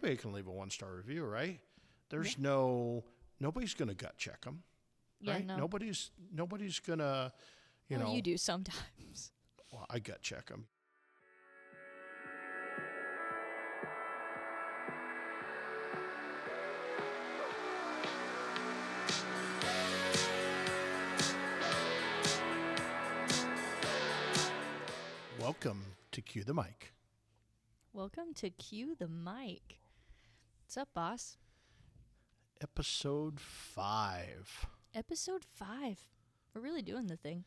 anybody can leave a 1-star review, right? There's nobody's going to gut check them, Yeah, right? no. Nobody's going to, You do sometimes. Well, I gut check them. Welcome to Cue the Mic. Welcome to Cue the Mic. What's up, boss? Episode 5. Episode 5. We're really doing the thing.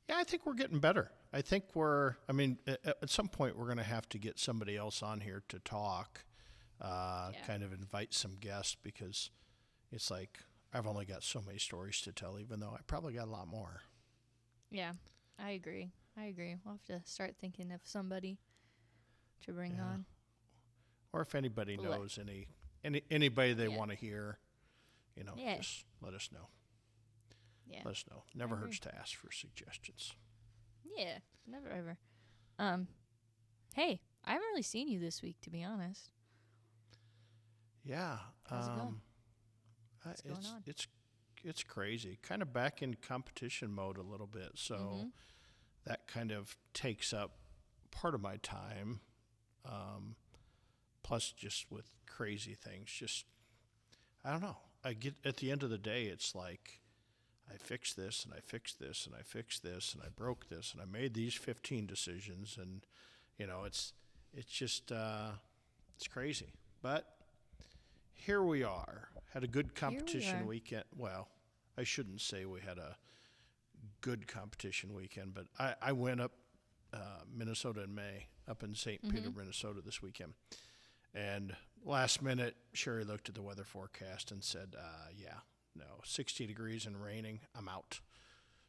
Yeah, I think we're getting better. I think at some point we're going to have to get somebody else on here to talk, kind of invite some guests, because it's like I've only got so many stories to tell, even though I probably got a lot more. Yeah, I agree. We'll have to start thinking of somebody to bring on. Or if anybody knows anybody they want to hear, just let us know. Yeah. Let us know. Never hurts to ask for suggestions. Yeah, never ever. Hey, I haven't really seen you this week, to be honest. Yeah. How's it going? What's going on? It's crazy. Kind of back in competition mode a little bit. So that kind of takes up part of my time. Plus just with crazy things, I don't know. I get at the end of the day, it's like I fixed this and I fixed this and I fixed this and I broke this and I made these 15 decisions, and it's just it's crazy. But here we are. Had a good competition weekend. Well, I shouldn't say we had a good competition weekend, but I went up Minnesota in May, up in St. Peter, Minnesota this weekend. And last minute, Sherry looked at the weather forecast and said, 60 degrees and raining, I'm out.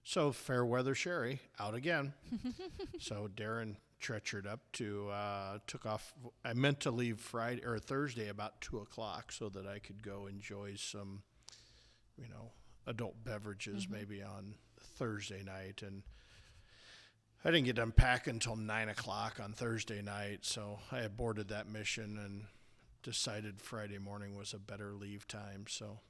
So fair weather Sherry, out again. So Darren treachered up took off. I meant to leave Friday or Thursday about 2:00 so that I could go enjoy some, adult beverages maybe on Thursday night. And I didn't get done packing until 9:00 on Thursday night, so I aborted that mission and decided Friday morning was a better leave time. So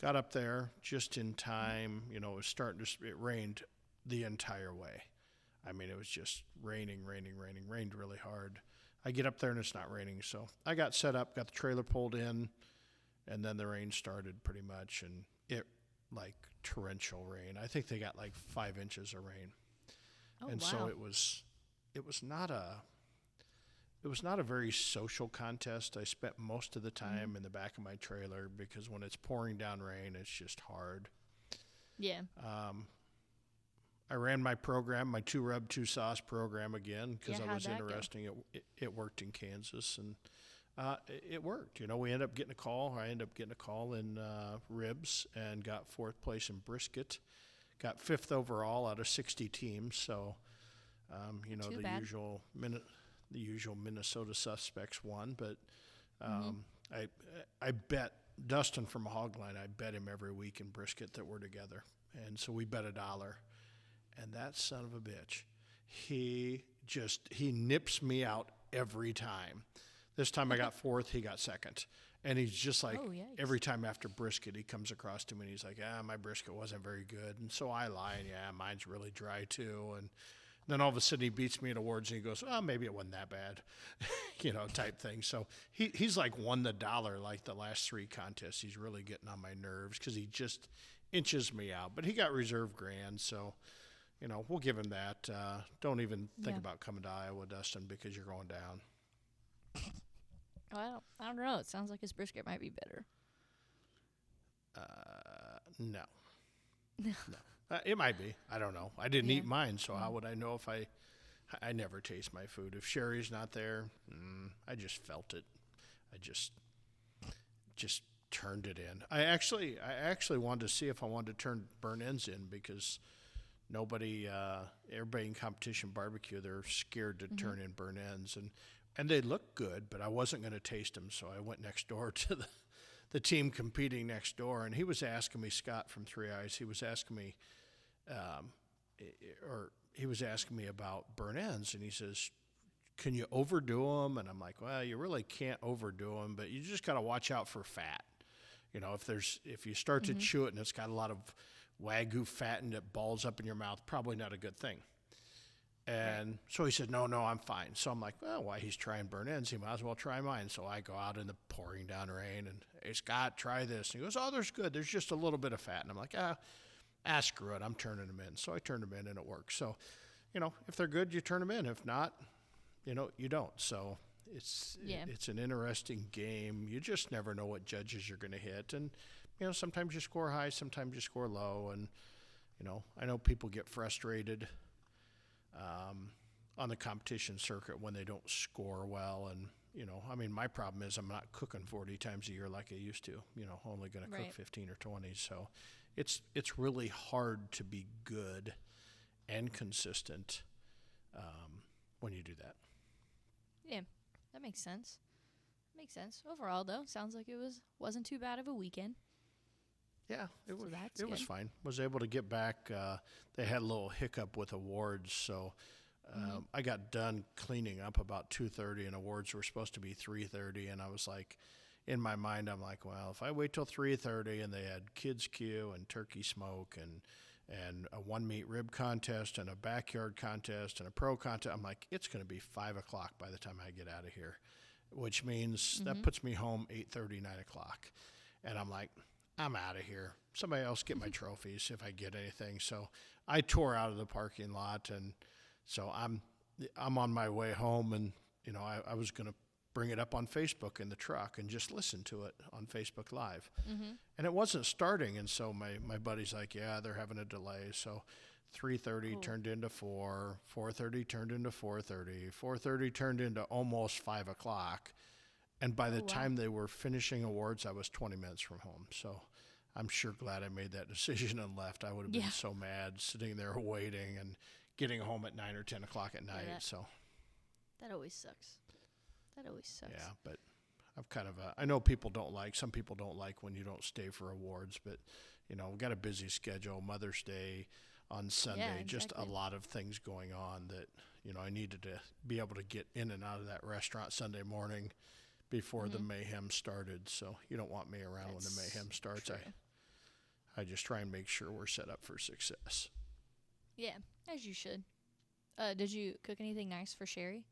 got up there just in time. It was it rained the entire way. I mean, it was just rained really hard. I get up there and it's not raining, so I got set up, got the trailer pulled in, and then the rain started pretty much, and it like torrential rain. I think they got like 5 inches of rain. Oh, and wow. so it was not a very social contest. I spent most of the time in the back of my trailer because when it's pouring down rain, it's just hard. Yeah. I ran my program, my 2-rub, 2-sauce program again, because I was how'd that go? interested. It worked in Kansas, and it worked. We ended up getting a call. I ended up getting a call in ribs and got 4th place in brisket. Got 5th overall out of 60 teams. So, Too the bad. usual Minnesota suspects won. But I bet Dustin from Hogline. I bet him every week in brisket that we're together, and so we bet $1. And that son of a bitch, he nips me out every time. This time I got 4th, he got 2nd. And he's just like, every time after brisket, he comes across to me and he's like, my brisket wasn't very good. And so I lie, and mine's really dry too. And then all of a sudden he beats me at awards and he goes, maybe it wasn't that bad, type thing. So he's like won the $1 like the last 3 contests. He's really getting on my nerves because he just inches me out. But he got reserve grand, so, we'll give him that. Don't even think about coming to Iowa, Dustin, because you're going down. Well, I don't know. It sounds like his brisket might be better. No. It might be. I don't know. I didn't eat mine, so how would I know if I never taste my food. If Sherry's not there, I just felt it. I just turned it in. I actually wanted to see if I wanted to turn burnt ends in because everybody in competition barbecue, they're scared to turn in burnt ends. And they look good, but I wasn't going to taste them, so I went next door to the team competing next door, and he was asking me, Scott from 3 Eyes, he was asking me about burnt ends, and he says, can you overdo them? And I'm like, well, you really can't overdo them, but you just got to watch out for fat. You know, if you start to chew it and it's got a lot of Wagyu fat and it balls up in your mouth, probably not a good thing. And so he said, no, I'm fine. So I'm like, well, why he's trying burnt ends, he might as well try mine. So I go out in the pouring down rain and, hey, Scott, try this. And he goes, oh, there's good. There's just a little bit of fat. And I'm like, screw it. I'm turning them in. So I turned them in and it works. So, you know, if they're good, you turn them in. If not, you know, you don't. So it's an interesting game. You just never know what judges you're going to hit. And, you know, sometimes you score high, sometimes you score low. And, you know, I know people get frustrated on the competition circuit when they don't score well. And, you know, I mean, my problem is I'm not cooking 40 times a year like I used to, you know, only going to cook 15 or 20. So it's really hard to be good and consistent when you do that. Yeah, that makes sense. Overall, though, sounds like it wasn't too bad of a weekend. Yeah, it was fine. Was able to get back. They had a little hiccup with awards, so I got done cleaning up about 2:30, and awards were supposed to be 3:30. And I was like, in my mind, I'm like, well, if I wait till 3:30, and they had kids queue and turkey smoke and a one meat rib contest and a backyard contest and a pro contest, I'm like, it's going to be 5 o'clock by the time I get out of here, which means that puts me home 8:30, 9 o'clock, and I'm like, I'm out of here. Somebody else get my trophies if I get anything. So I tore out of the parking lot, and so I'm on my way home, and you know I was going to bring it up on Facebook in the truck and just listen to it on Facebook Live, and it wasn't starting. And so my buddy's like, yeah, they're having a delay. So 3:30 turned into 4, 4:30 turned into 4:30, 4:30 turned into almost 5 o'clock. And by the time they were finishing awards, I was 20 minutes from home. So I'm sure glad I made that decision and left. I would have been so mad sitting there waiting and getting home at 9 or 10 o'clock at night. That always sucks. Yeah, but I've kind of I know some people don't like when you don't stay for awards, but you know, we've got a busy schedule, Mother's Day on Sunday, just a lot of things going on that, you know, I needed to be able to get in and out of that restaurant Sunday morning before the mayhem started. So you don't want me around when the mayhem starts. I just try and make sure we're set up for success. Yeah, as you should. Did you cook anything nice for Sherry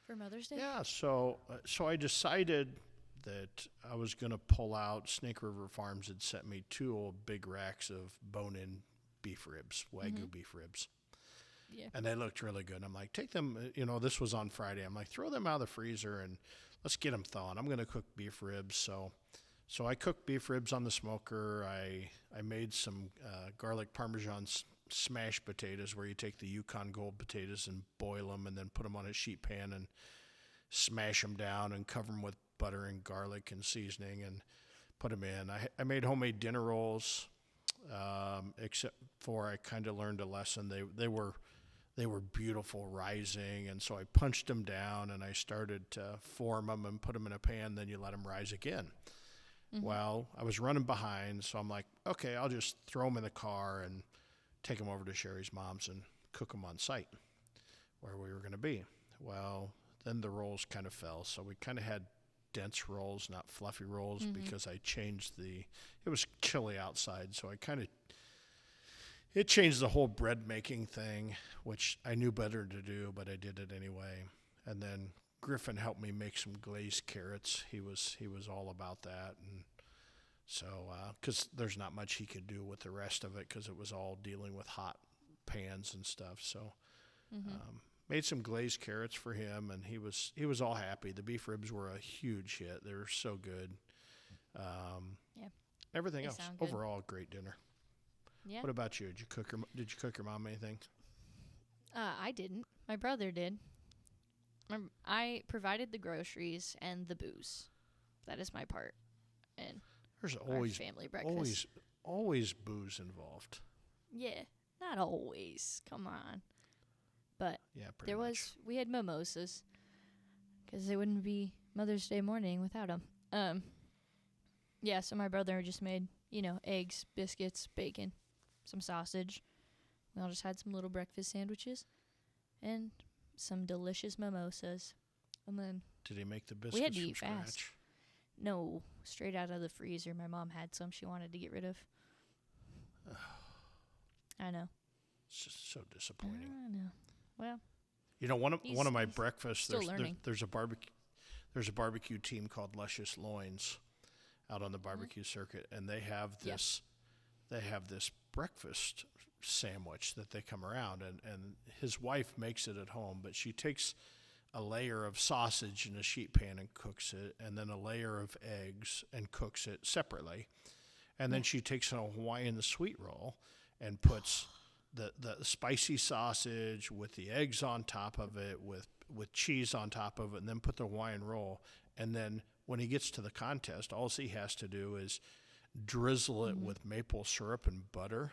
for Mother's Day? Yeah, so I decided that I was going to pull out. Snake River Farms had sent me 2 old big racks of bone-in beef ribs, Wagyu beef ribs. Yeah. And they looked really good. I'm like, take them, you know, this was on Friday. I'm like, throw them out of the freezer and let's get them thawing. I'm going to cook beef ribs. So I cooked beef ribs on the smoker. I made some garlic Parmesan smashed potatoes, where you take the Yukon Gold potatoes and boil them and then put them on a sheet pan and smash them down and cover them with butter and garlic and seasoning and put them in. I made homemade dinner rolls, except for I kind of learned a lesson. They were beautiful rising, and so I punched them down and I started to form them and put them in a pan. Then you let them rise again. Well, I was running behind, so I'm like, okay, I'll just throw them in the car and take them over to Sherry's mom's and cook them on site where we were going to be. Well, then the rolls kind of fell, so we kind of had dense rolls, not fluffy rolls, because I changed it was chilly outside, so it changed the whole bread making thing, which I knew better to do, but I did it anyway. And then Griffin helped me make some glazed carrots. He was all about that, and so because there's not much he could do with the rest of it because it was all dealing with hot pans and stuff. So made some glazed carrots for him, and he was all happy. The beef ribs were a huge hit. They were so good. Everything else overall, great dinner. Yeah. What about you? Did you cook your mom anything? I didn't. My brother did. I provided the groceries and the booze. That is my part. And there's always family breakfast. Always booze involved. Yeah, not always. Come on. But pretty much. We had mimosas because it wouldn't be Mother's Day morning without them. So my brother just made, eggs, biscuits, bacon, some sausage. We all just had some little breakfast sandwiches. And some delicious mimosas, and then Did he make the we biscuits had to from eat fast. scratch? No, straight out of the freezer. My mom had some she wanted to get rid of. I know. It's just so disappointing. I know. Well, You know, one of my he's breakfasts. still learning. There's a barbecue. There's a barbecue team called Luscious Loins out on the barbecue circuit, and they have this. They have this breakfast sandwich that they come around, and his wife makes it at home, but she takes a layer of sausage in a sheet pan and cooks it, and then a layer of eggs and cooks it separately, and then she takes a Hawaiian sweet roll and puts the spicy sausage with the eggs on top of it, with cheese on top of it, and then put the Hawaiian roll. And then when he gets to the contest, all he has to do is drizzle it with maple syrup and butter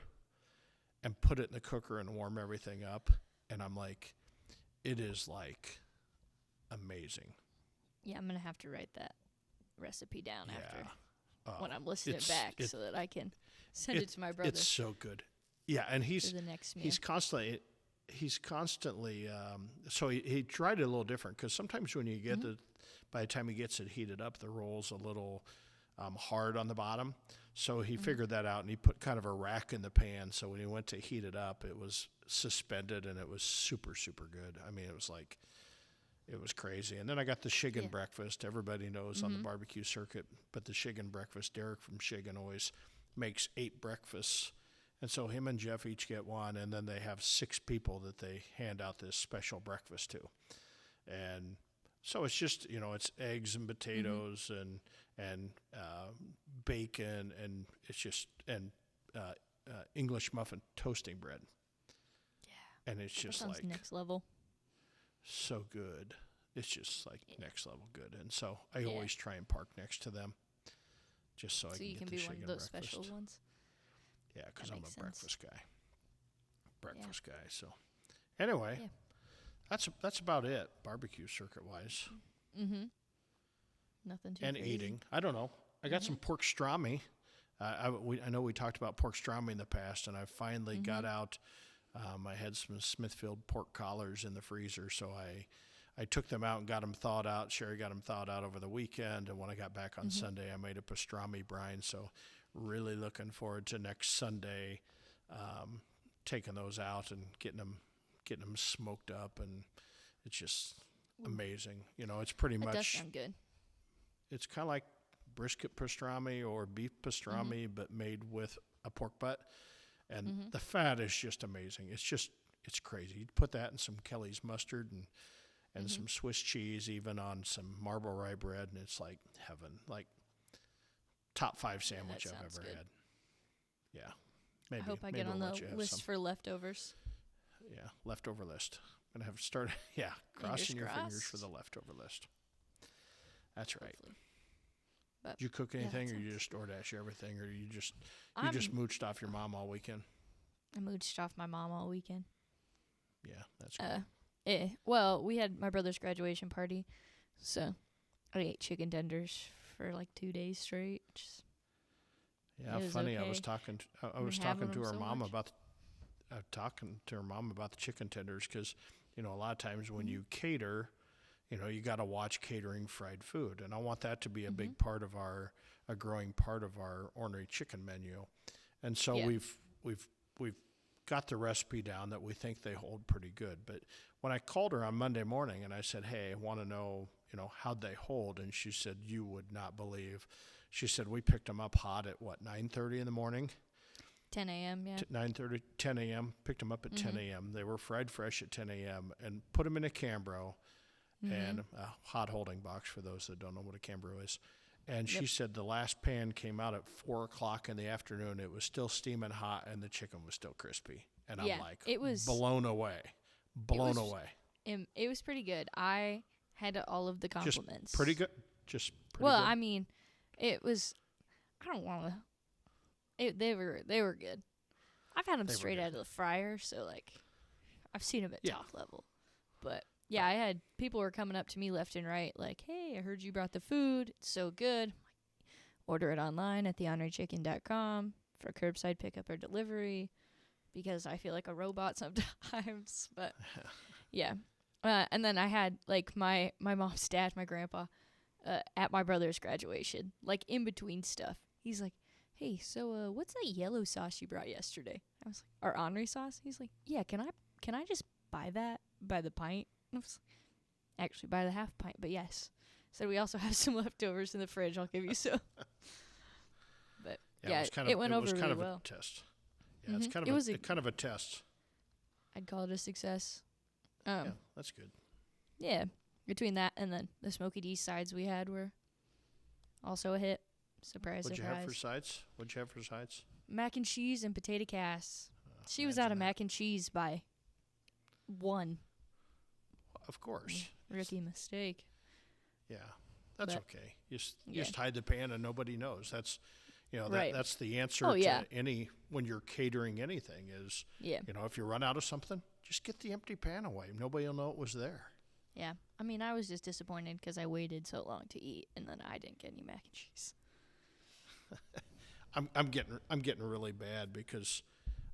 and put it in the cooker and warm everything up. And I'm like, it is like amazing. yeah, I'm gonna have to write that recipe down after Oh, when I'm listening back so that I can send it to my brother It's so good. Yeah, and for the next meal. he's constantly so he tried it a little different, because sometimes when you get by the time he gets it heated up, the roll's a little hard on the bottom. So he figured that out, and he put kind of a rack in the pan, so when he went to heat it up, it was suspended, and it was super, super good. I mean, it was crazy. And then I got the Shiggin breakfast. Everybody knows on the barbecue circuit, but the Shiggin breakfast, Derek from Shiggin always makes 8 breakfasts. And so him and Jeff each get one, and then they have 6 people that they hand out this special breakfast to. And so it's just, it's eggs and potatoes and bacon, and it's just, and English muffin toasting bread. Yeah. And it's just sounds like next level. so good. It's just like next level good. And so I always try and park next to them, just so I can you get can the be Shiggin one of those breakfast. special ones. Yeah, because I'm makes a sense. breakfast guy. So anyway, that's about it, barbecue circuit wise. Nothing too And crazy. eating. I don't know. I got some pork strami. I know we talked about pork strami in the past, and I finally got out. I had some Smithfield pork collars in the freezer, so I took them out and got them thawed out. Sherry got them thawed out over the weekend, and when I got back on Sunday, I made a pastrami brine. So really looking forward to next Sunday, taking those out and getting them smoked up, and it's just amazing. It's pretty That does much. sound good. It's kind of like brisket pastrami or beef pastrami, but made with a pork butt. And the fat is just amazing. It's crazy. You put that in some Kelly's mustard and some Swiss cheese, even on some marble rye bread, and it's like heaven. Like top 5 sandwich I've sounds ever good. had. Yeah. Maybe, I hope I maybe get on I'll the let you have list some. for leftovers. Yeah, leftover list. I'm going to have to start, crossing your fingers for crossed. the leftover list. That's right. Hopefully. But Did you cook that anything, or you sounds- just DoorDash everything, or you just I'm- mooched off your mom all weekend? I mooched off my mom all weekend. Yeah, that's good. Well, we had my brother's graduation party, so I ate chicken tenders for like 2 days straight. Yeah, it was funny. I okay. was talking. I been was having talking to them her so mom much. about. Talking to her mom about the chicken tenders, because a lot of times when you cater, you got to watch catering fried food, and I want that to be a big part of a growing part of our Ornery Chicken menu, and so we've got the recipe down that we think they hold pretty good. But when I called her on Monday morning and I said, "Hey, I want to know, how'd they hold?" and she said, "You would not believe." She said, "We picked them up hot at 9:30 in the morning." 10 a.m., yeah. 9:30, 10 a.m. Picked them up at 10 a.m. They were fried fresh at 10 a.m. and put them in a Cambro and a hot holding box for those that don't know what a Cambro is. And she said the last pan came out at 4 o'clock in the afternoon. It was still steaming hot and the chicken was still crispy. And I'm like, it was blown away. Blown away. It was pretty good. I had all of the compliments. Just pretty good. Just pretty well, good. I mean, it was. I don't want to. They were good. I've had them They were straight good. out of the fryer, so like, I've seen them at Yeah. top level. But yeah, I had people were coming up to me left and right, like, "Hey, I heard you brought the food. It's so good." Order it online at thehonorychicken.com for curbside pickup or delivery, because I feel like a robot sometimes. But yeah, And then I had like my mom's dad, my grandpa, at my brother's graduation, like in between stuff. He's like, "Hey, so what's that yellow sauce you brought yesterday?" I was like, "Our Ornery sauce." He's like, "Yeah, can I just buy that by the pint?" And I was like, "Actually, by the half pint, but yes." So we also have some leftovers in the fridge. I'll give you some. But yeah, it went over really well. A test. Yeah, it's kind of a test. I'd call it a success. Yeah, that's good. Yeah, between that and then the Smoky D sides we had were also a hit. Surprise, What'd surprise. you have for sides? Mac and cheese and potato cast. She was out of mac and cheese by one. Of course. Rookie mistake. Yeah, that's okay. You just hide the pan and nobody knows. That's, that's the answer to when you're catering anything is, if you run out of something, just get the empty pan away. Nobody will know it was there. Yeah. I mean, I was just disappointed because I waited so long to eat and then I didn't get any mac and cheese. I'm getting really bad because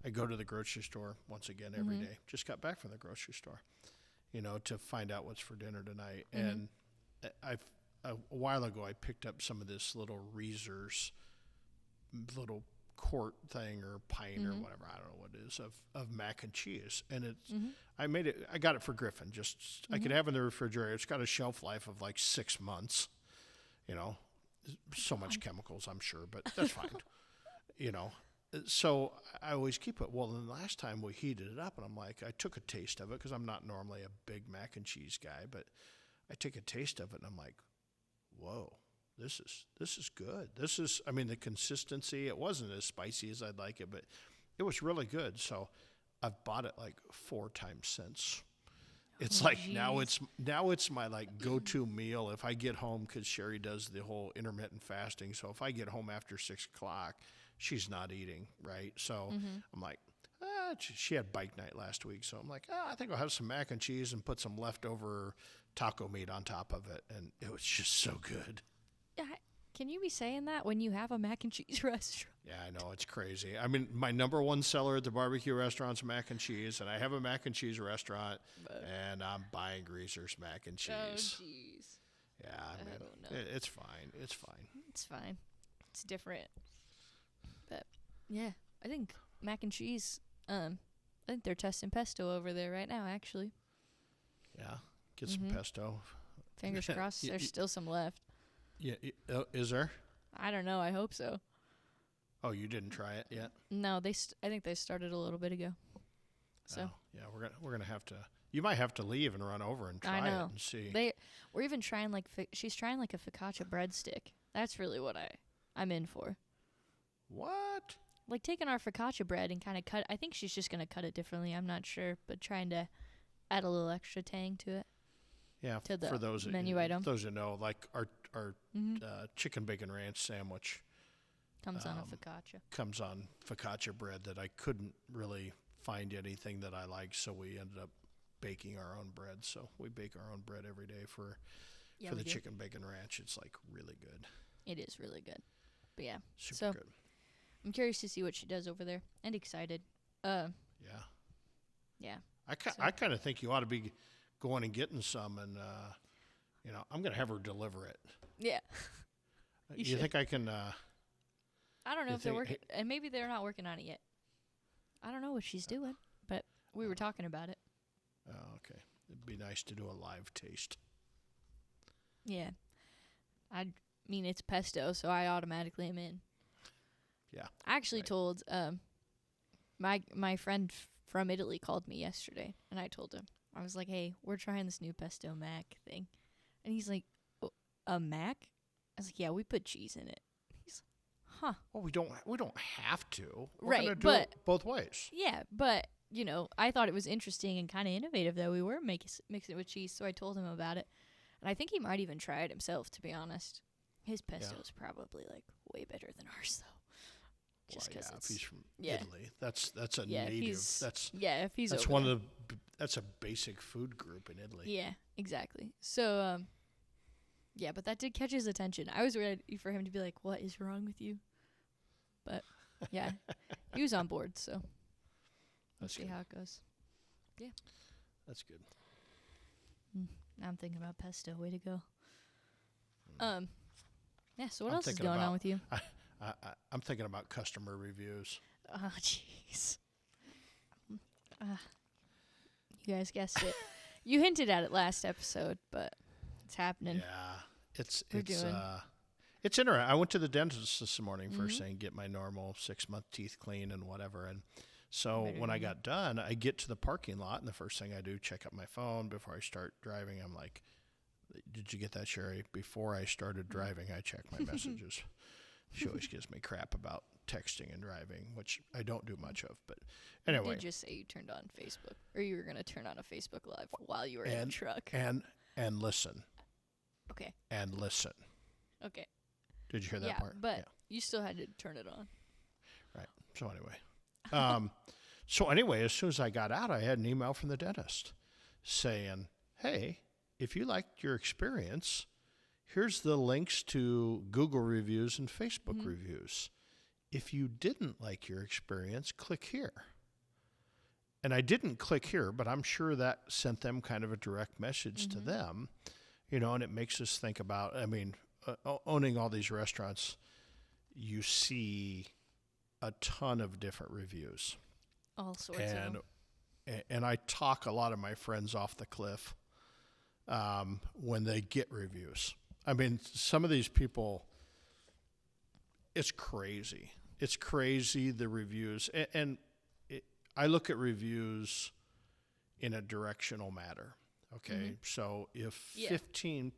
I go to the grocery store once again every day. Just got back from the grocery store, to find out what's for dinner tonight. And a while ago I picked up some of this little Reese's little quart thing or pint or whatever, I don't know what it is, of mac and cheese. And it's I got it for Griffin. Just I could have it in the refrigerator. It's got a shelf life of like 6 months. So much chemicals, I'm sure, but that's fine. So I always keep it. Well, then the last time we heated it up, and I'm like, I took a taste of it because I'm not normally a big mac and cheese guy, but I took a taste of it, and I'm like, whoa, this is good. The consistency, it wasn't as spicy as I'd like it, but it was really good. So I've bought it like 4 times since. It's now it's my like go-to meal if I get home, because Sherry does the whole intermittent fasting. So if I get home after 6 o'clock, she's not eating, right? So I'm like, she had bike night last week. So I'm like, I think I'll have some mac and cheese and put some leftover taco meat on top of it. And it was just so good. Can you be saying that when you have a mac and cheese restaurant? Yeah, I know. It's crazy. I mean, my number one seller at the barbecue restaurant's mac and cheese, and I have a mac and cheese restaurant, and I'm buying Greaser's mac and cheese. Oh, jeez. Yeah, it's fine. It's fine. It's fine. It's different. But, yeah, I think mac and cheese, I think they're testing pesto over there right now, actually. Yeah, get some pesto. Fingers crossed there's still some left. Yeah, is there? I don't know. I hope so. Oh, you didn't try it yet? No, I think they started a little bit ago. So yeah, we're gonna have to. You might have to leave and run over and try it and see. We're even trying she's trying like a focaccia breadstick. That's really what I'm in for. What? Like taking our focaccia bread and kind of cut. I think she's just gonna cut it differently. I'm not sure, but trying to add a little extra tang to it. Yeah, to the for those menu item. Those who know, like our chicken bacon ranch sandwich comes on a focaccia. Comes on focaccia bread that I couldn't really find anything that I liked, so we ended up baking our own bread. So we bake our own bread every day for the chicken bacon ranch. It's like really good. It is really good. But yeah, super good. I'm curious to see what she does over there, and excited. Yeah. So. I kind of think you ought to be going and getting some, and I'm gonna have her deliver it. Yeah. You think I can? I don't know if they're working, and maybe they're not working on it yet. I don't know what she's doing, but we were talking about it. Oh, okay. It'd be nice to do a live taste. Yeah. I mean, it's pesto, so I automatically am in. Yeah. I actually told my friend from Italy called me yesterday, and I told him, I was like, "Hey, we're trying this new Pesto Mac thing," and he's like, "A Mac?" I was like, "Yeah, we put cheese in it." He's like, "Huh?" Well, we don't have to. We're gonna do it both ways. Yeah, but I thought it was interesting and kind of innovative that we were mixing it with cheese, so I told him about it, and I think he might even try it himself. To be honest, his pesto is probably like way better than ours, though. Just because if he's from Italy, that's a native. If he's that's a basic food group in Italy. Yeah, exactly. So, but that did catch his attention. I was ready for him to be like, "What is wrong with you?" But yeah, he was on board. So we'll see how it goes. Yeah, that's good. I'm thinking about pesto. Way to go. Yeah. So what I'm else is thinking going on about- with you? I'm thinking about customer reviews. Oh, jeez. You guys guessed it. You hinted at it last episode, but it's happening. Yeah, it's We're it's doing- it's interesting. I went to the dentist this morning first Mm-hmm. thing, get my normal 6-month teeth clean and whatever. And so Better when I than me. got done, I get to the parking lot, and the first thing I do, check up my phone before I start driving. I'm like, "Did you get that, Sherry?" Before I started driving, I checked my messages. She always gives me crap about texting and driving, which I don't do much of. But You anyway, did just say you turned on Facebook, or you were gonna turn on a Facebook Live while you were in the And- truck. and listen, Okay. and listen. Okay. Did you hear that Yeah, part? but you still had to turn it on. Right. So anyway, as soon as I got out, I had an email from the dentist saying, "Hey, if you liked your experience, here's the links to Google reviews and Facebook Mm-hmm. reviews. If you didn't like your experience, click here." And I didn't click here, but I'm sure that sent them kind of a direct message to them, and it makes us think about, owning all these restaurants, you see a ton of different reviews. All sorts of them. And I talk a lot of my friends off the cliff when they get reviews. I mean, some of these people, it's crazy. It's crazy, the reviews. I look at reviews in a directional matter. Okay, so if 15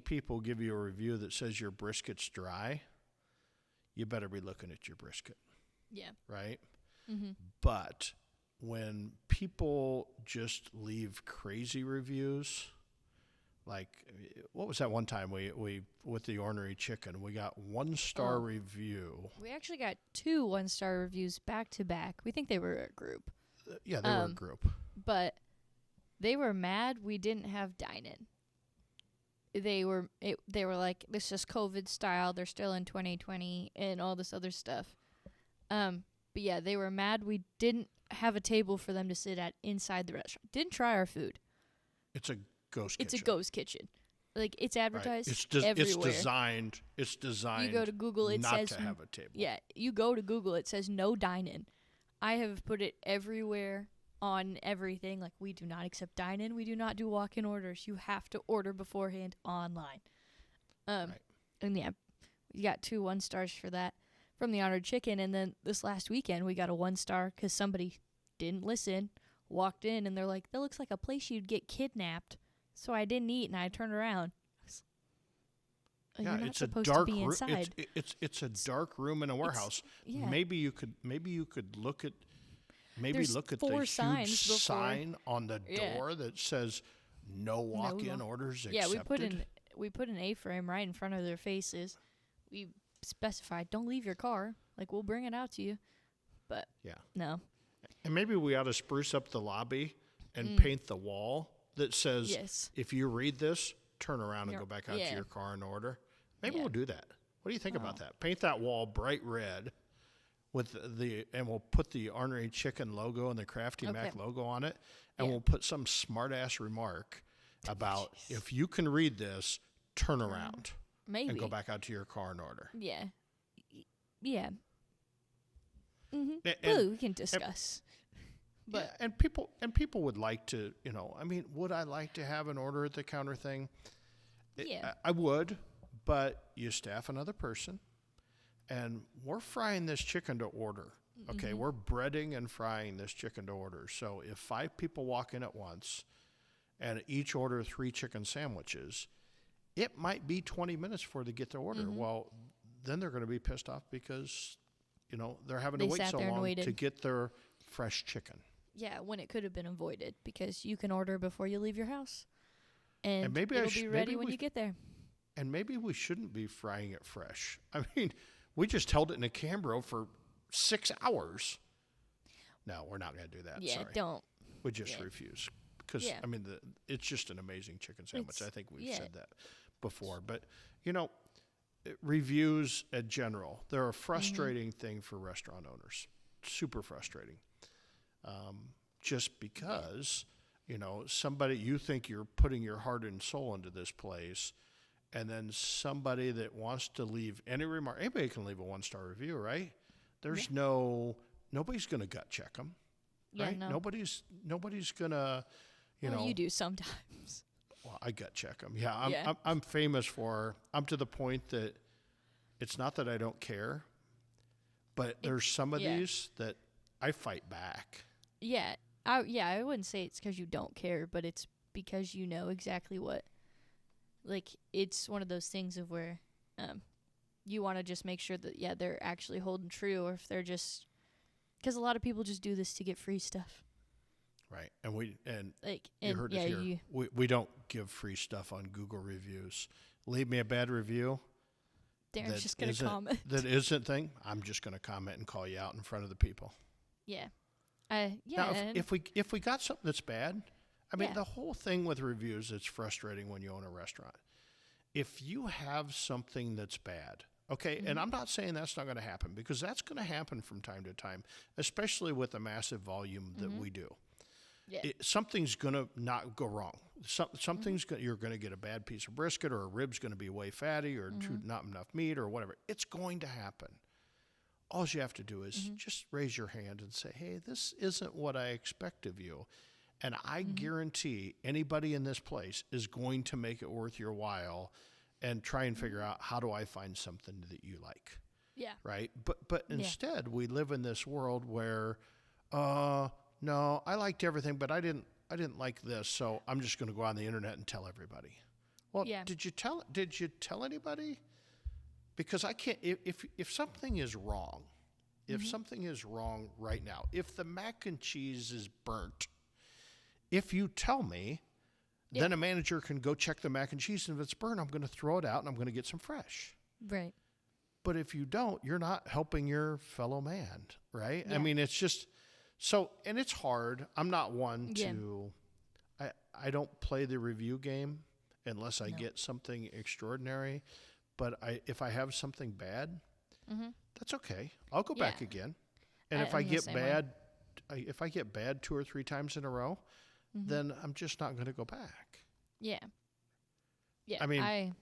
people give you a review that says your brisket's dry, you better be looking at your brisket, Yeah. right? Mm-hmm. But when people just leave crazy reviews, like what was that one time we with the Ornery Chicken, we got 1-star review. We actually got 2 1-star reviews back to back. We think they were a group, Yeah, they were a group. but they were mad we didn't have dine-in. They were like, this is COVID style. They're still in 2020 and all this other stuff. But yeah, they were mad we didn't have a table for them to sit at inside the restaurant. Didn't try our food. It's a ghost It's kitchen. a ghost kitchen. Like, it's Right. advertised It's everywhere. It's designed. You go to Google, it not says to have a table. Yeah, you go to Google, it says no dine-in. I have put it everywhere on everything. Like, we do not accept dine-in. We do not do walk-in orders. You have to order beforehand online. Right. And yeah, we got 2 1-stars for that from the Ornery Chicken. And then this last weekend, we got a 1-star because somebody didn't listen, walked in, and they're like, that looks like a place you'd get kidnapped. So I didn't eat, and I turned around. Yeah, You're not it's a supposed dark to be room. inside. It's a dark room in a warehouse. yeah. Maybe you could look at There's the 4 huge signs before. sign on the Yeah. door that says no walk-in orders accepted. Yeah, we put an A-frame right in front of their faces. We specified, don't leave your car. Like, we'll bring it out to you. But Yeah. no. And maybe we ought to spruce up the lobby and paint the wall that says, Yes. if you read this, turn around and You're- go back out yeah. to your car and order. Maybe Yeah. we'll do that. What do you think about that? Paint that wall bright red and we'll put the Ornery Chicken logo and the Crafty Mac Okay. logo on it, and Yeah. we'll put some smart-ass remark about, if you can read this, turn around Maybe. and go back out to your car and order. Yeah. Yeah. Mm-hmm. And- we can discuss. But yeah, and people would like to, would I like to have an order at the counter thing? Yeah. I would, but you staff another person, and we're frying this chicken to order. Okay, we're breading and frying this chicken to order. So if 5 people walk in at once and each order 3 chicken sandwiches, it might be 20 minutes before they get their order. Well, then they're going to be pissed off because, they're having to They wait sat so there and long waited. to get their fresh chicken. yeah, when it could have been avoided because you can order before you leave your house. And maybe I it'll sh- be ready maybe when we you get there. And maybe we shouldn't be frying it fresh. I mean, we just held it in a Cambro for 6 hours. No, we're not going to do that. Yeah, Sorry. don't. We just yeah. refuse. Because, Yeah. it's just an amazing chicken sandwich. It's- I think we've yeah. said that before. But, reviews in general, they're a frustrating thing for restaurant owners. Super frustrating. Just because, somebody, you think you're putting your heart and soul into this place, and then somebody that wants to leave any remark, anybody can leave a 1-star review, right? There's nobody's going to gut check them, right? No. Nobody's going to, Well, you do sometimes. Well, I gut check them. Yeah, I'm famous for, I'm to the point that it's not that I don't care, but there's some of these that I fight back. Yeah. I wouldn't say it's because you don't care, but it's because you know exactly what, like, it's one of those things of where you want to just make sure that, they're actually holding true, or if they're just, because a lot of people just do this to get free stuff. Right. You heard it here. We don't give free stuff on Google reviews. Leave me a bad review. Darren's just going to comment. That isn't thing. I'm just going to comment and call you out in front of the people. Yeah. Now, if we got something that's bad, I mean, the whole thing with reviews, it's frustrating when you own a restaurant. If you have something that's bad, okay, and I'm not saying that's not going to happen, because that's going to happen from time to time, especially with the massive volume that we do. Yeah. Something's going to not go wrong. Something's you're going to get a bad piece of brisket, or a rib's going to be way fatty, or not enough meat, or whatever. It's going to happen. All you have to do is just raise your hand and say, hey, this isn't what I expect of you. And I guarantee anybody in this place is going to make it worth your while and try and figure out, how do I find something that you like? Yeah. Right? But instead, we live in this world where, no, I liked everything, but I didn't like this, so I'm just going to go on the internet and tell everybody. Well, did you tell anybody? Because I can't, if something is wrong, if something is wrong right now, if the mac and cheese is burnt, if you tell me, then a manager can go check the mac and cheese, and if it's burnt, I'm going to throw it out and I'm going to get some fresh. Right. But if you don't, you're not helping your fellow man, right? Yeah. I mean, it's just, so, and it's hard. I'm not one to, I don't play the review game unless I get something extraordinary. But if I have something bad, that's okay. I'll go back again. And if I get bad 2 or 3 times in a row, then I'm just not going to go back. Yeah. Yeah. I mean, I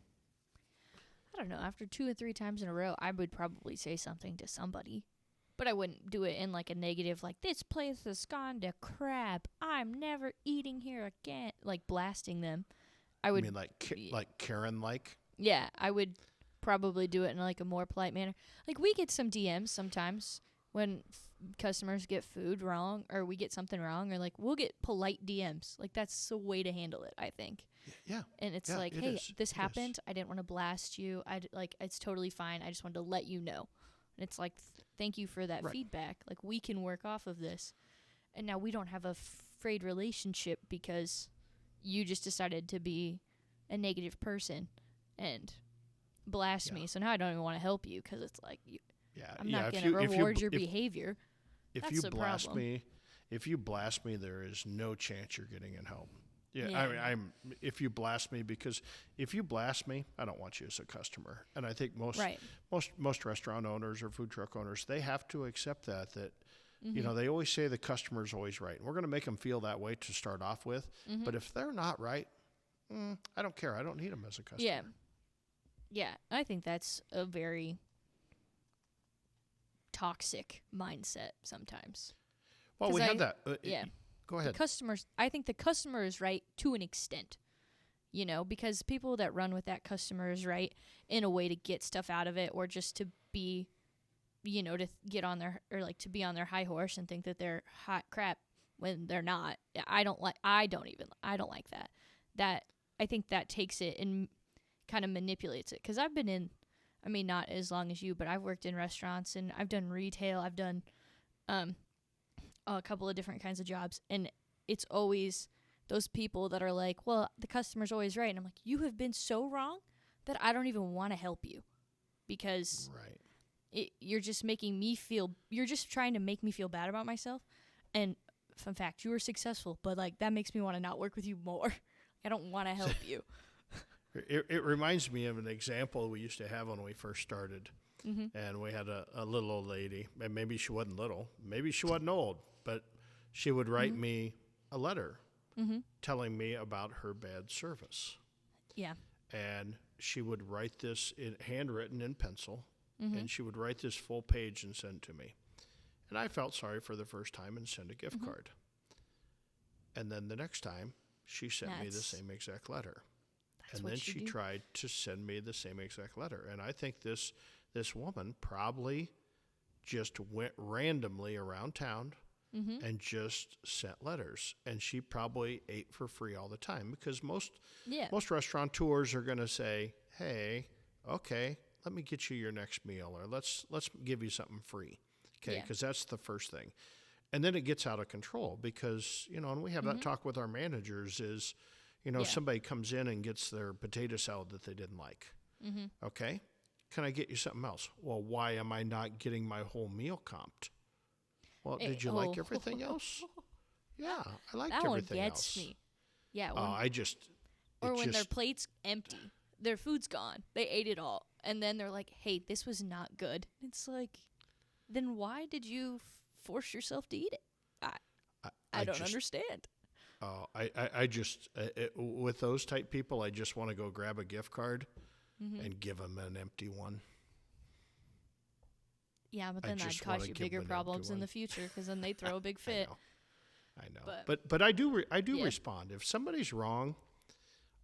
don't know. After 2 or 3 times in a row, I would probably say something to somebody. But I wouldn't do it in like a negative, like, this place has gone to crap. I'm never eating here again. Like blasting them. I would. You mean like Karen-like? Yeah, I would probably do it in like a more polite manner. Like, we get some DMs sometimes when customers get food wrong, or we get something wrong, or like we'll get polite DMs. Like, that's the way to handle it, I think. Yeah. And it's like, hey, this happened. I didn't want to blast you. It's totally fine. I just wanted to let you know. And it's like, thank you for that feedback. Like, we can work off of this. And now we don't have a frayed relationship because you just decided to be a negative person and blast me. So now I don't even want to help you, because it's like, I'm not going to reward your behavior. If you blast me, there is no chance you're getting in help. Yeah. I mean, if you blast me, because if you blast me, I don't want you as a customer. And I think most restaurant owners or food truck owners, they have to accept that they always say the customer's always right. And we're going to make them feel that way to start off with. But if they're not right, I don't care. I don't need them as a customer. Yeah. Yeah, I think that's a very toxic mindset sometimes. Well, we had that. Go ahead. I think the customer is right to an extent, because people that run with that customer is right in a way to get stuff out of it, or just to be, to get on their, or like to be on their high horse and think that they're hot crap when they're not. I don't like that. That, I think that takes it and kind of manipulates it. Because I've been in, not as long as you, but I've worked in restaurants and I've done retail. I've done a couple of different kinds of jobs, and it's always those people that are like, well, the customer's always right. And I'm like, you have been so wrong that I don't even want to help you, because you're just you're just trying to make me feel bad about myself. And fun fact, you were successful, but like, that makes me want to not work with you more. I don't want to help you. It reminds me of an example we used to have when we first started. And we had a little old lady, and maybe she wasn't little, maybe she wasn't old, but she would write me a letter telling me about her bad service. Yeah. And she would write this in handwritten in pencil, and she would write this full page and send to me. And I felt sorry for the first time and sent a gift card. And then the next time, she sent me the same exact letter. And then she tried to send me the same exact letter. And I think this woman probably just went randomly around town and just sent letters. And she probably ate for free all the time, because most restaurateurs are going to say, hey, okay, let me get you your next meal, or let's give you something free. Okay, because that's the first thing. And then it gets out of control because, and we have that talk with our managers is, somebody comes in and gets their potato salad that they didn't like. Okay, can I get you something else? Well, why am I not getting my whole meal comped? Well, did you like everything else? Yeah, I liked that everything one gets else. me. Yeah. When their plate's empty, their food's gone. They ate it all. And then they're like, hey, this was not good. It's like, then why did you force yourself to eat it? I don't understand. I just, with those type people, I just want to go grab a gift card and give them an empty one. Yeah, but then that'd cause you bigger problems in the future, because then they throw a big fit. I know. But I do respond. If somebody's wrong,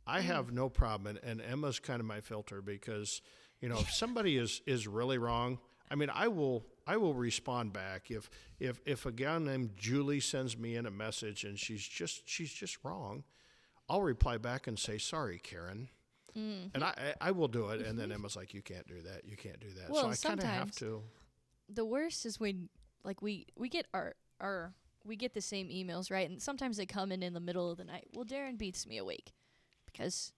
I have no problem. And Emma's kind of my filter, because, if somebody is really wrong, I mean, I will respond back. If a gal named Julie sends me in a message and she's just wrong, I'll reply back and say, sorry, Karen. And I will do it. And then Emma's like, you can't do that. You can't do that. Well, so I kind of have to. The worst is when, like, we get we get the same emails, right? And sometimes they come in the middle of the night. Well, Darren beats me awake because,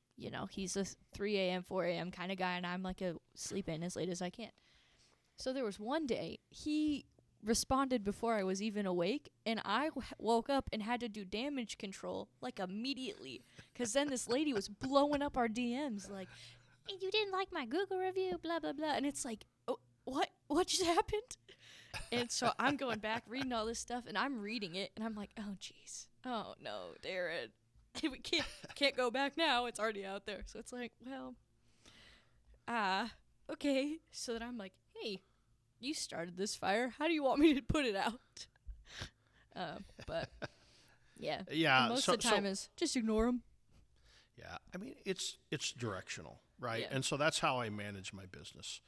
he's a 3 a.m., 4 a.m. kind of guy, and I'm like sleep in as late as I can. So there was one day he responded before I was even awake, and I woke up and had to do damage control, like, immediately, because then this lady was blowing up our DMs, like, hey, you didn't like my Google review, blah, blah, blah. And it's like, what just happened? And so I'm going back, reading all this stuff, and I'm reading it, and I'm like, oh, jeez. Oh, no, Darren. We can't go back now. It's already out there. So it's like, well, okay. So then I'm like, hey, you started this fire. How do you want me to put it out? But, yeah. Yeah. And most of the time is just ignore them. Yeah. I mean, it's directional, right? Yeah. And so that's how I manage my business.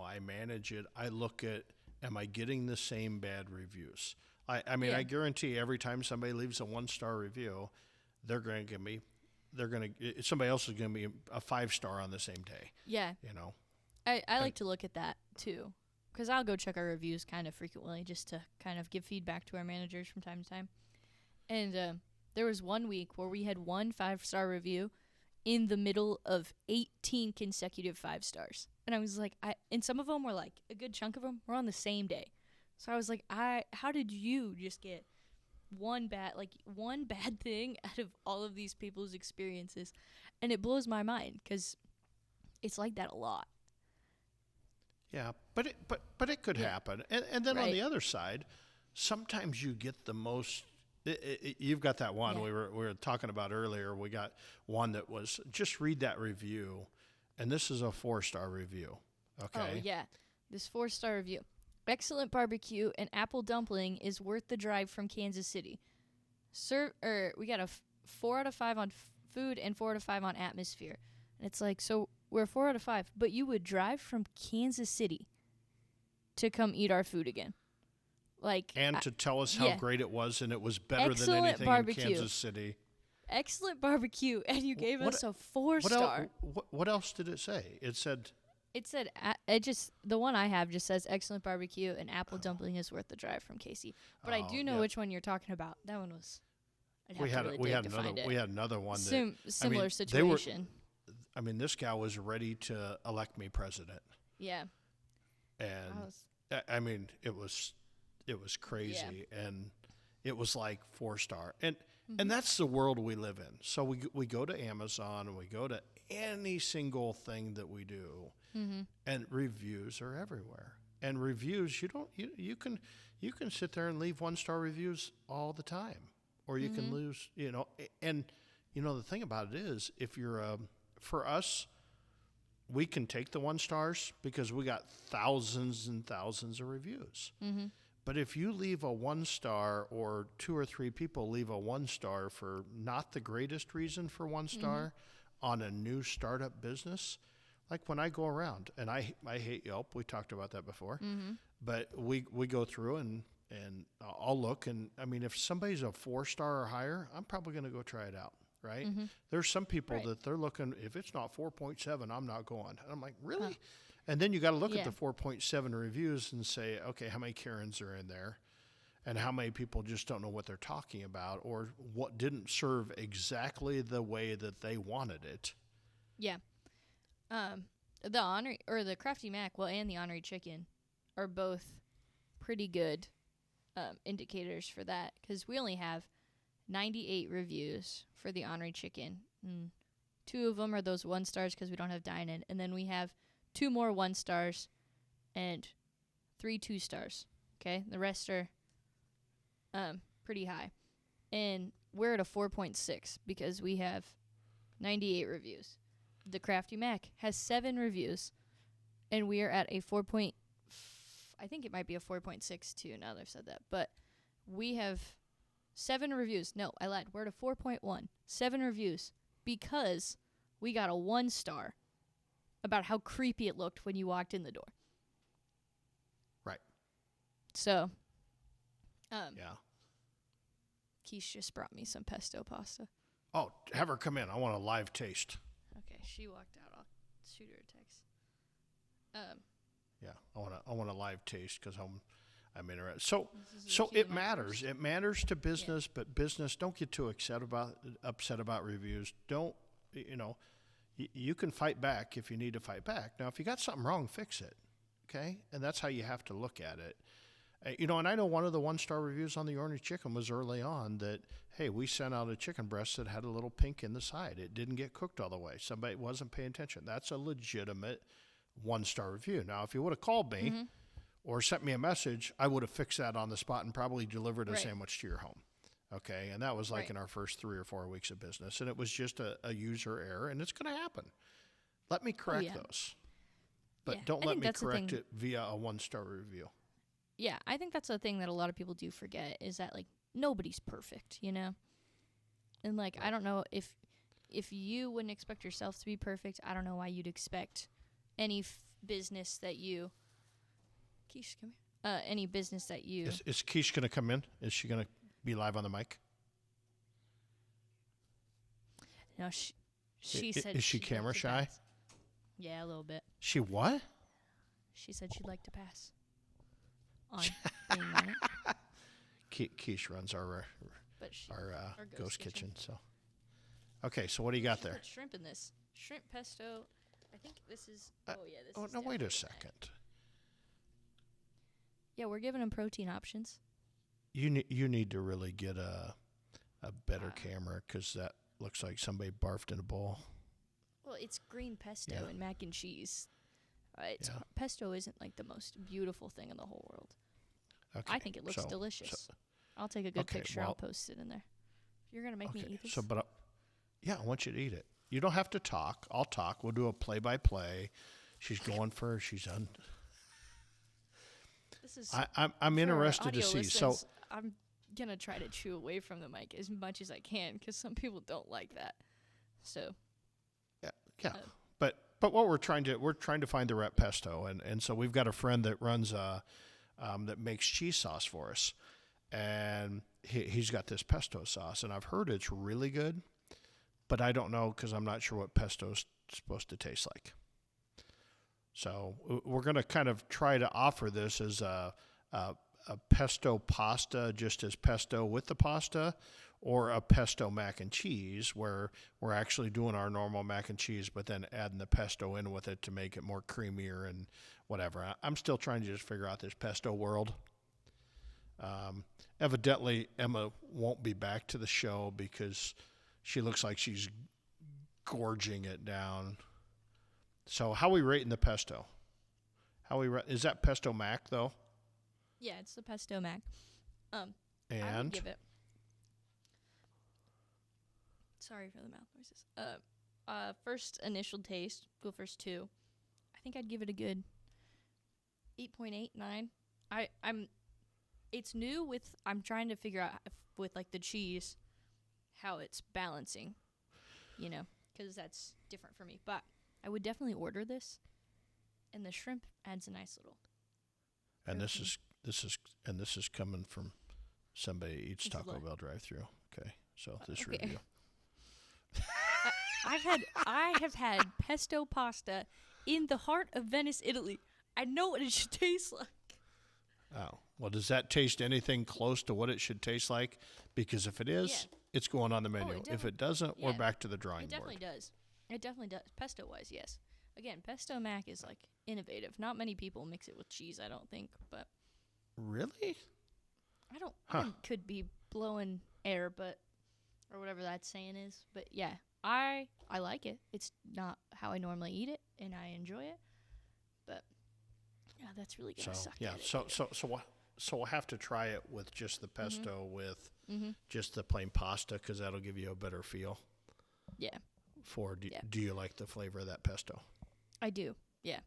I manage it. I look at, am I getting the same bad reviews? I mean, I guarantee every time somebody leaves a 1-star review, somebody else is going to be a 5-star on the same day. Yeah. I like to look at that too, because I'll go check our reviews kind of frequently just to kind of give feedback to our managers from time to time. And there was one week where we had one 5-star review in the middle of 18 consecutive 5 stars. And I was like, and some of them were like, a good chunk of them were on the same day. So I was like, how did you just get one bad thing out of all of these people's experiences? And it blows my mind, because it's like that a lot. Yeah, but it could happen. And then on the other side, sometimes you get the most. You've got that one we were talking about earlier. We got one that was, just read that review, and this is a 4-star review. Okay. Oh yeah, this 4-star review. Excellent barbecue and apple dumpling is worth the drive from Kansas City. We got a 4 out of 5 on food and 4 out of 5 on atmosphere. And it's like, so we're 4 out of 5, but you would drive from Kansas City to come eat our food again. And to tell us how great it was, and it was better than anything in Kansas City. Excellent barbecue, and you gave us a 4-star. What else did it say? It said the one I have just says excellent barbecue and apple dumpling is worth the drive from KC. But I do know which one you're talking about. That one was. We had another one that similar situation. This guy was ready to elect me president. Yeah. And it was crazy, and it was like 4-star, and that's the world we live in. So we go to Amazon, and we go to any single thing that we do, and reviews are everywhere. And reviews, you can sit there and leave 1-star reviews all the time. or you can lose, and the thing about it is, if you're, for us, we can take the 1 stars because we got thousands and thousands of reviews. Mm-hmm. But if you leave a 1 star, or 2 or 3 people leave a 1 star for not the greatest reason for 1 star on a new startup business, like when I go around, and I hate Yelp, we talked about that before, but we go through and I'll look, and I mean, if somebody's a 4 star or higher, I'm probably going to go try it out. Right? There's some people that they're looking, if it's not 4.7, I'm not going. And I'm like, really? Huh. And then you got to look at the 4.7 reviews and say, okay, how many Karens are in there? And how many people just don't know what they're talking about, or what didn't serve exactly the way that they wanted it. Yeah. The Ornery, or the Crafty Mac, and the Ornery Chicken are both pretty good indicators for that, because we only have 98 reviews for the Ornery Chicken. 2 of them are those 1 stars because we don't have dine-in, and then we have 2 more 1 stars and 3 2 stars. Okay, the rest are pretty high, and we're at a 4.6 because we have 98 reviews. The Crafty Mac has 7 reviews, and we are at a 4. I think it might be a 4.62 now that I've said that, but we have 7 reviews. No, I lied. We're at a 4.1. 7 reviews because we got a 1 star about how creepy it looked when you walked in the door. Right. So, yeah. Keish just brought me some pesto pasta. Oh, have her come in. I want a live taste. Okay, she walked out. I'll shoot her a text. Yeah, I want a live taste because I'm interested. So it matters. It matters to business, but business, don't get too upset about reviews. Don't, you can fight back if you need to fight back. Now, if you got something wrong, fix it. Okay, and that's how you have to look at it. And I know one of the 1 star reviews on the Ornery Chicken was early on that, hey, we sent out a chicken breast that had a little pink in the side. It didn't get cooked all the way. Somebody wasn't paying attention. That's a legitimate 1 star review. Now, if you would have called me or sent me a message, I would have fixed that on the spot and probably delivered a sandwich to your home. Okay, and that was like in our first 3 or 4 weeks of business, and it was just a user error, and it's going to happen. Let me correct those. But don't let me correct it via a 1 star review. Yeah, I think that's the thing that a lot of people do forget, is that, like, nobody's perfect, And, like, I don't know if you wouldn't expect yourself to be perfect, I don't know why you'd expect any business that you... Keish, come here. Any business that you... Is Keish going to come in? Is she going to be live on the mic? No, she said... Is she camera shy? Yeah, a little bit. She what? She said she'd like to pass on being on it. Keish runs our ghost kitchen. So, okay. So what do you got there? Put shrimp in this. Shrimp pesto. I think this is. This is. Oh no! Wait a second. Yeah, we're giving them protein options. You need to really get a better camera, because that looks like somebody barfed in a bowl. Well, it's green pesto and mac and cheese. Pesto isn't like the most beautiful thing in the whole world. Okay, I think it looks delicious. I'll take a good picture. I'll post it in there. You're going to make me eat this? I want you to eat it. You don't have to talk. I'll talk. We'll do a play-by-play. She's going for. She's on. This is. I'm interested to see. So I'm gonna try to chew away from the mic as much as I can, because some people don't like that. So. Yeah. But what we're trying to find the right pesto, and so we've got a friend that runs that makes cheese sauce for us, and he's got this pesto sauce, and I've heard it's really good, but I don't know, because I'm not sure what pesto's supposed to taste like. So we're going to kind of try to offer this as a pesto pasta, just as pesto with the pasta, or a pesto mac and cheese, where we're actually doing our normal mac and cheese, but then adding the pesto in with it to make it more creamier and whatever. I'm still trying to just figure out this pesto world. Evidently, Emma won't be back to the show because she looks like she's gorging it down. So how are we rating the pesto? Is that Pesto Mac, though? Yeah, it's the Pesto Mac. And? I would give it Sorry for the mouth noises. First initial taste, go first 2. I think I'd give it a good 8.8, 9. It's new I'm trying to figure out with like the cheese how it's balancing, because that's different for me. But I would definitely order this, and the shrimp adds a nice little. And this is coming from somebody who eats Taco Bell drive-through. Okay, so this review. I have had pesto pasta in the heart of Venice, Italy. I know what it should taste like. Oh, well, does that taste anything close to what it should taste like? Because if it is, it's going on the menu. If it doesn't, we're back to the drawing board. It definitely does. It definitely does. Pesto-wise, yes. Again, Pesto Mac is like innovative. Not many people mix it with cheese, I don't think. But really, I could be blowing air, or whatever that saying is. But yeah, I like it. It's not how I normally eat it, and I enjoy it. But yeah, that's really gonna suck. Yeah, so we'll have to try it with just the pesto with just the plain pasta, because that'll give you a better feel. Yeah. Do you like the flavor of that pesto? I do. Yeah.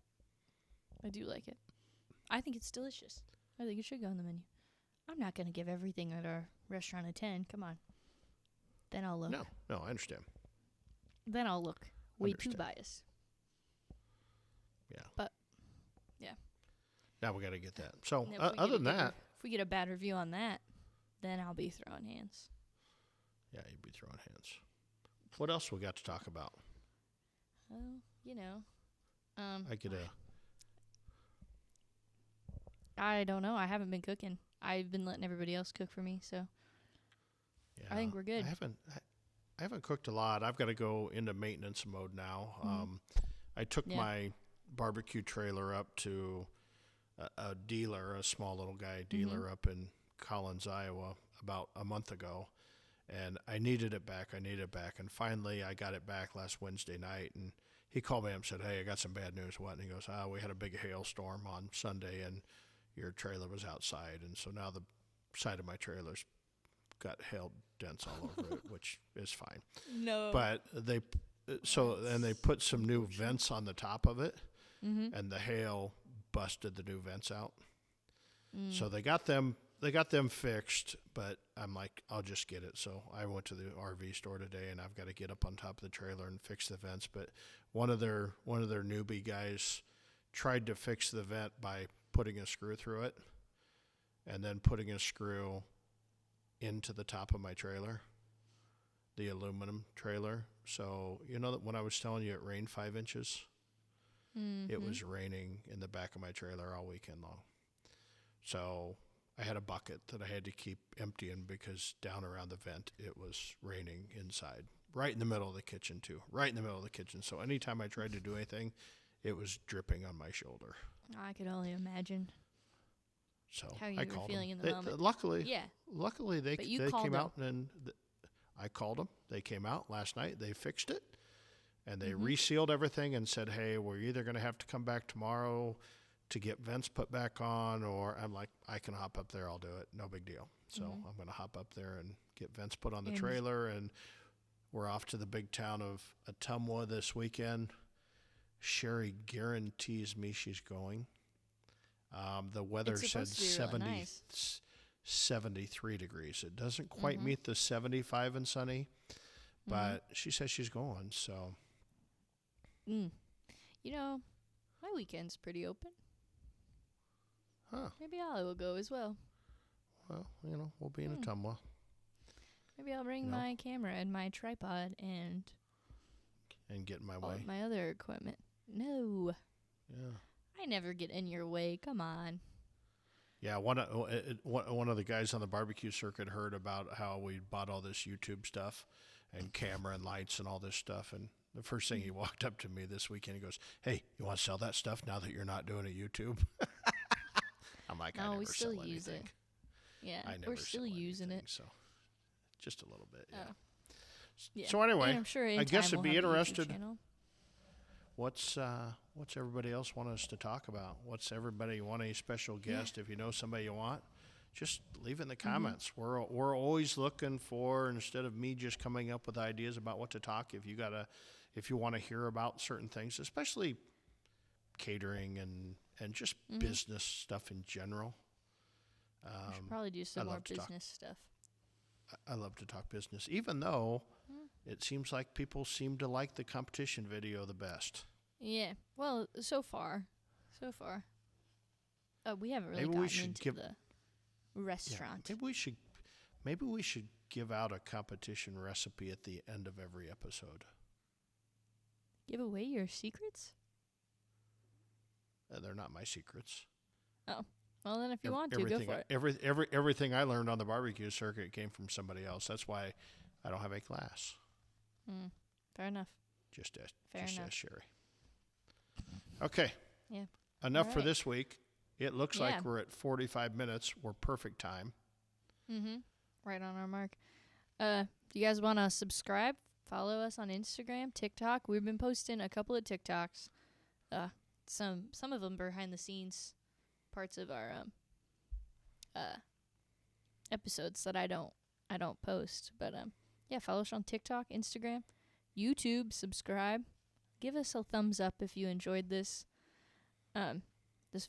I do like it. I think it's delicious. I think it should go on the menu. I'm not gonna give everything at our restaurant a 10. Come on. Then I'll look. No, I understand. Then I'll look way too biased. Yeah. But yeah. Now we got to get that. So other than that, if we get a bad review on that, then I'll be throwing hands. Yeah, you'd be throwing hands. What else we got to talk about? I don't know. I haven't been cooking. I've been letting everybody else cook for me, so yeah, I think we're good. I haven't cooked a lot. I've got to go into maintenance mode now. I took my barbecue trailer up to a dealer, a small little guy dealer up in Collins, Iowa, about a month ago, and I needed it back. And finally I got it back last Wednesday night, and he called me up and said, "Hey, I got some bad news." What? And he goes, "We had a big hailstorm on Sunday, and your trailer was outside, and so now the side of my trailer's got hail dents all over it," which is fine. No. But they put some new vents on the top of it, and the hail busted the new vents out. So they got them fixed, but I'm like, I'll just get it. So I went to the RV store today, and I've got to get up on top of the trailer and fix the vents. But one of their newbie guys tried to fix the vent by putting a screw through it, and then putting a screw into the top of my trailer, the aluminum trailer. So that when I was telling you it rained 5 inches, it was raining in the back of my trailer all weekend long. So I had a bucket that I had to keep emptying, because down around the vent it was raining inside, right in the middle of the kitchen too, right in the middle of the kitchen. So anytime I tried to do anything, it was dripping on my shoulder. I could only imagine. So how you I were called feeling them. in the moment. Luckily they came out, and I called them. They came out last night. They fixed it, and they resealed everything and said, "Hey, we're either going to have to come back tomorrow to get vents put back on," or I'm like, "I can hop up there. I'll do it. No big deal." So I'm going to hop up there and get vents put on the trailer, and we're off to the big town of Ottumwa this weekend. Sherry guarantees me she's going. The weather said 73 degrees. It doesn't quite meet the 75 and sunny, but she says she's going. So, my weekend's pretty open. Huh? Maybe I will go as well. Well, we'll be in Ottumwa. Maybe I'll bring my camera and my tripod and get in my all way. of my other equipment. No. Yeah. I never get in your way. Come on. Yeah, one of the guys on the barbecue circuit heard about how we bought all this YouTube stuff and camera and lights and all this stuff, and the first thing he walked up to me this weekend, he goes, "Hey, you want to sell that stuff now that you're not doing a YouTube?" I'm like, "I never sell anything." Use it. Yeah, we're still using it. So just a little bit, yeah. Oh. Yeah. So anyway, I'm sure I guess we'll I'd be interested. What's What's everybody else want us to talk about? What's everybody want a special guest? If you know somebody you want, just leave it in the comments. We're always looking for, instead of me just coming up with ideas about what to talk, if you want to hear about certain things, especially catering and just business stuff in general. We should probably do some I more love to talk. business stuff. I love to talk business, even though it seems like people seem to like the competition video the best. Yeah. Well, so far. We haven't really Maybe gotten we should into the restaurant. Yeah, maybe we should give out a competition recipe at the end of every episode. Give away your secrets? They're not my secrets. Oh. Well, then if you want to, go for it. Everything I learned on the barbecue circuit came from somebody else. That's why I don't have a class. Fair enough. Just ask enough. Sherry. Okay. Yeah. Enough All for right. this week. It looks Yeah. like we're at 45 minutes. We're perfect time. Right on our mark. Do you guys want to subscribe? Follow us on Instagram, TikTok. We've been posting a couple of TikToks. Some of them behind the scenes parts of our episodes that I don't post. But yeah, follow us on TikTok, Instagram, YouTube. Subscribe. Give us a thumbs up if you enjoyed this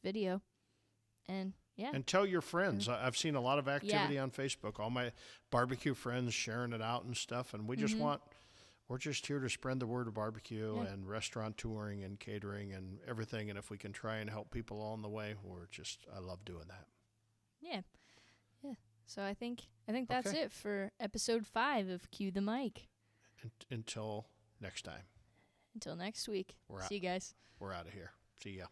video. And yeah. And tell your friends. I've seen a lot of activity on Facebook. All my barbecue friends sharing it out and stuff. And we just we're just here to spread the word of barbecue and restaurant touring and catering and everything. And if we can try and help people along the way, I love doing that. Yeah. Yeah. So I think that's it for episode 5 of Cue the Mic. Until next time. Until next week. We're out. See you guys. We're out of here. See ya.